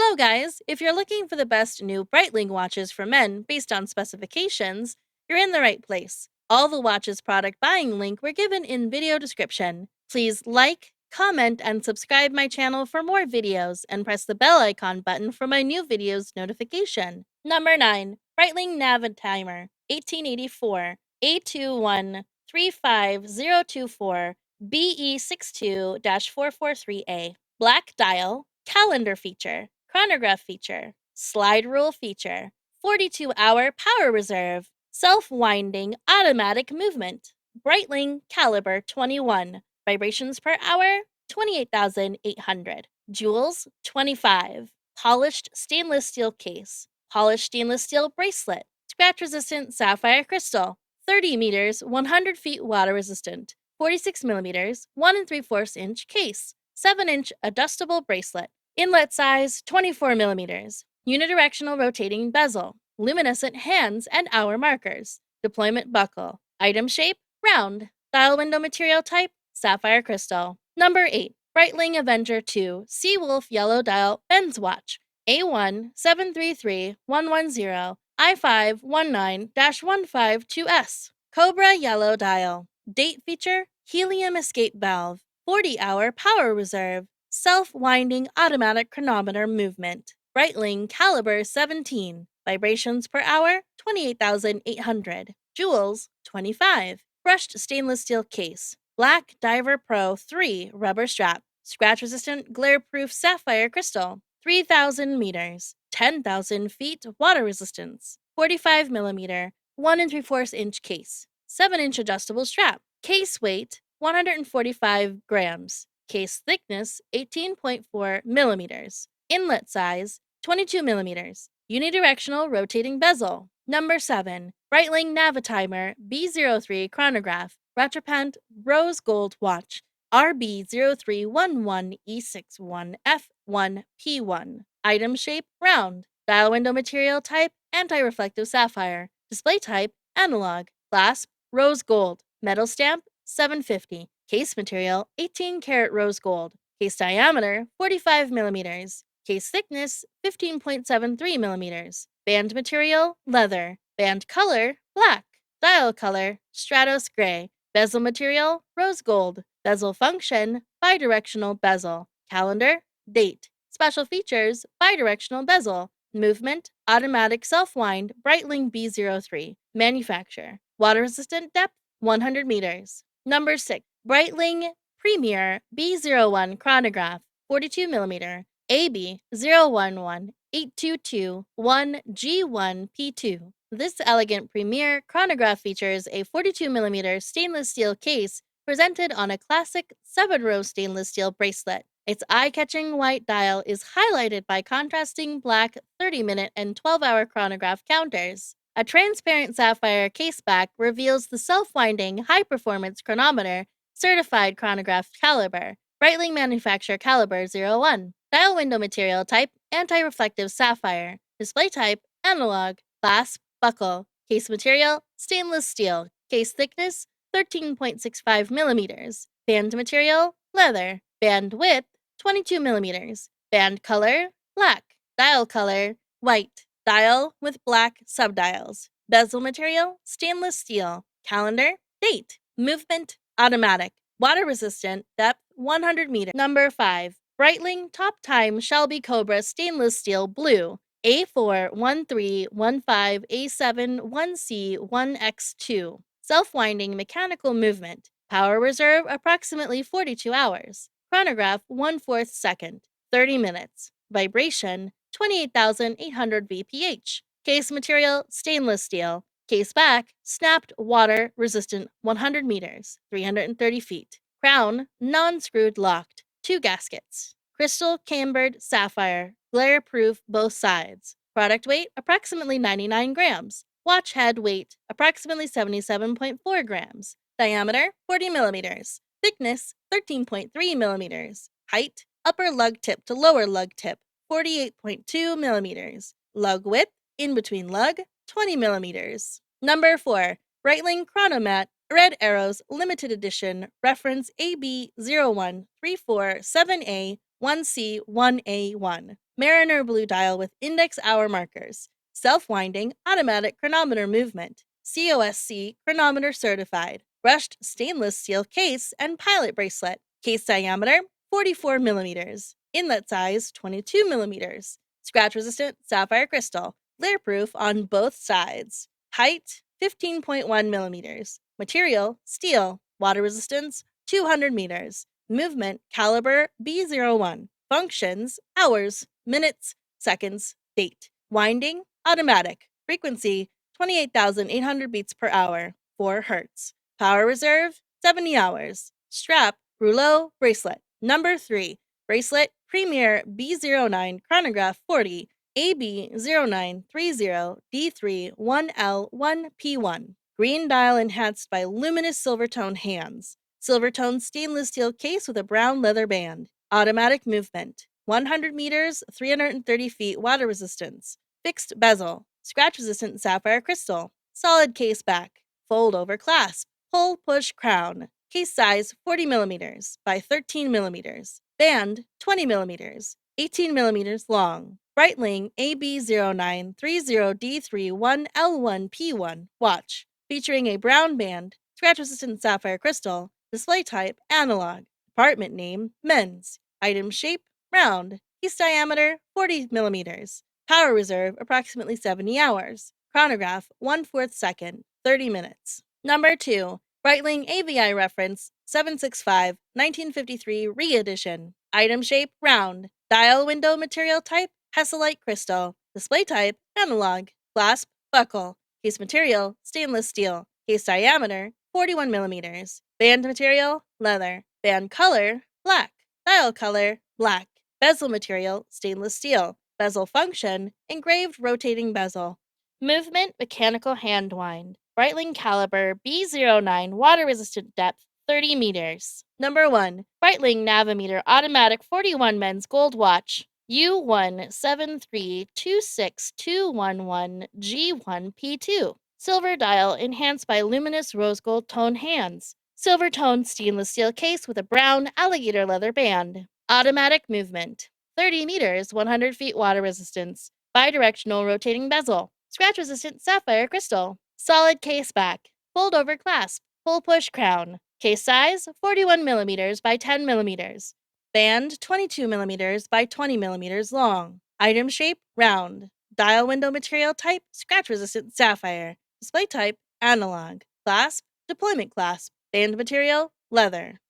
Hello guys! If you're looking for the best new Breitling watches for men based on specifications, you're in the right place. All the watches product buying link were given in video description. Please like, comment, and subscribe my channel for more videos, and press the bell icon button for my new videos notification. Number 9. Breitling Navatimer 1884 A2135024 BE62-443A. Black dial, calendar feature, chronograph feature, slide rule feature, 42-hour power reserve, self-winding automatic movement, Breitling caliber 21, vibrations per hour 28,800, jewels 25, polished stainless steel case, polished stainless steel bracelet, scratch-resistant sapphire crystal, 30 meters, 100 feet water resistant, 46 millimeters, 1 3/4 inch case, 7-inch adjustable bracelet, inlet size 24 millimeters, unidirectional rotating bezel, luminescent hands and hour markers, deployment buckle, item shape round, dial window material type sapphire crystal. Number 8. Breitling Avenger 2 Seawolf yellow dial Ben's watch A1 733110 I519-152S. Cobra yellow dial. Date feature helium escape valve, 40-hour power reserve, self-winding automatic chronometer movement, Breitling caliber 17, vibrations per hour 28,800, jewels 25, brushed stainless steel case, black Diver Pro 3 rubber strap, scratch-resistant glare-proof sapphire crystal, 3,000 meters, 10,000 feet water resistance, 45 millimeter, 1 3/4 inch case, 7-inch adjustable strap, case weight 145 grams, case thickness 18.4 millimeters, inlet size 22 millimeters, unidirectional rotating bezel. Number 7. Breitling Navatimer B03 Chronograph Rattrapante Rose Gold Watch RB0311E61F1P1. Item shape round, dial window material type anti-reflective sapphire, display type analog, clasp rose gold, metal stamp 750, case material 18-karat rose gold, case diameter 45 millimeters, case thickness 15.73 millimeters, band material leather, band color black, dial color Stratos gray, bezel material rose gold, bezel function bidirectional bezel, calendar date, special features bidirectional bezel, movement automatic self-wind Breitling B03, manufacturer, water resistant depth 100 meters. Number 6. Breitling Premiere B01 Chronograph 42 millimeter AB011822-1G1P2. This elegant Premiere chronograph features a 42 millimeter stainless steel case presented on a classic 7-row stainless steel bracelet. Its eye-catching white dial is highlighted by contrasting black 30-minute and 12-hour chronograph counters. A transparent sapphire caseback reveals the self-winding, high-performance chronometer, certified chronograph caliber, Breitling manufacturer caliber 01. Dial window material type anti-reflective sapphire, display type analog, clasp buckle, case material stainless steel, case thickness 13.65 millimeters, band material leather, band width 22 millimeters, band color black, dial color white, dial with black subdials, bezel material stainless steel, calendar date, movement automatic, water resistant, depth 100 meters. Number 5. Breitling Top Time Shelby Cobra Stainless Steel Blue A41315A71C1X2. Self-winding mechanical movement. Power reserve approximately 42 hours. Chronograph 1/4 second. 30 minutes. Vibration 28,800 VPH. Case material stainless steel. Case back snapped water resistant 100 meters. 330 feet. Crown non-screwed locked. 2 gaskets. Crystal cambered sapphire, glare proof both sides. Product weight approximately 99 grams. Watch head weight approximately 77.4 grams. Diameter 40 millimeters. Thickness 13.3 millimeters. Height upper lug tip to lower lug tip 48.2 millimeters. Lug width in between lug 20 millimeters. Number 4. Breitling Chronomat Red Arrows Limited Edition, reference AB01347A 1C1A1. Mariner blue dial with index hour markers. Self-winding automatic chronometer movement. COSC chronometer certified. Brushed stainless steel case and pilot bracelet. Case diameter 44 millimeters. Inlet size 22 millimeters. Scratch-resistant sapphire crystal. Glare-proof on both sides. Height 15.1 millimeters. Material steel. Water resistance 200 meters. Movement caliber B01. Functions hours, minutes, seconds, date. Winding automatic. Frequency 28,800 beats per hour, 4 Hz. Power reserve 70 hours. Strap rouleau bracelet. Number 3. Bracelet Premiere B09 Chronograph 40 AB0930D3-1L1P1. Green dial enhanced by luminous silver tone hands. Silver tone stainless steel case with a brown leather band. Automatic movement. 100 meters, 330 feet water resistance. Fixed bezel. Scratch resistant sapphire crystal. Solid case back. Fold over clasp. Pull push crown. Case size 40 millimeters by 13 millimeters. Band 20 millimeters. 18 millimeters long. Breitling AB0930D31L1P1 watch, featuring a brown band, scratch-resistant sapphire crystal, display type analog, department name men's, item shape round, case diameter 40 millimeters, power reserve approximately 70 hours, chronograph 1/4 second, 30 minutes. Number 2. Breitling AVI reference 765 1953 re-edition. Item shape round. Dial window material type Hesselite crystal. Display type analog. Clasp buckle. Case material stainless steel. Case diameter 41 millimeters. Band material leather. Band color black. Dial color black. Bezel material stainless steel. Bezel function engraved rotating bezel. Movement mechanical hand wind. Breitling caliber B09 water resistant depth 30 meters. Number 1. Breitling Navatimer automatic 41 men's gold watch. U173262111G1P2. Silver dial enhanced by luminous rose gold tone hands. Silver toned stainless steel case with a brown alligator leather band. Automatic movement. 30 meters, 100 feet water resistance. Bidirectional rotating bezel. Scratch resistant sapphire crystal. Solid case back. Fold over clasp. Pull push crown. Case size 41 millimeters by 10 millimeters. Band 22 millimeters by 20 millimeters long. Item shape round. Dial window material type scratch resistant sapphire. Display type analog. Clasp deployment clasp. Band material leather.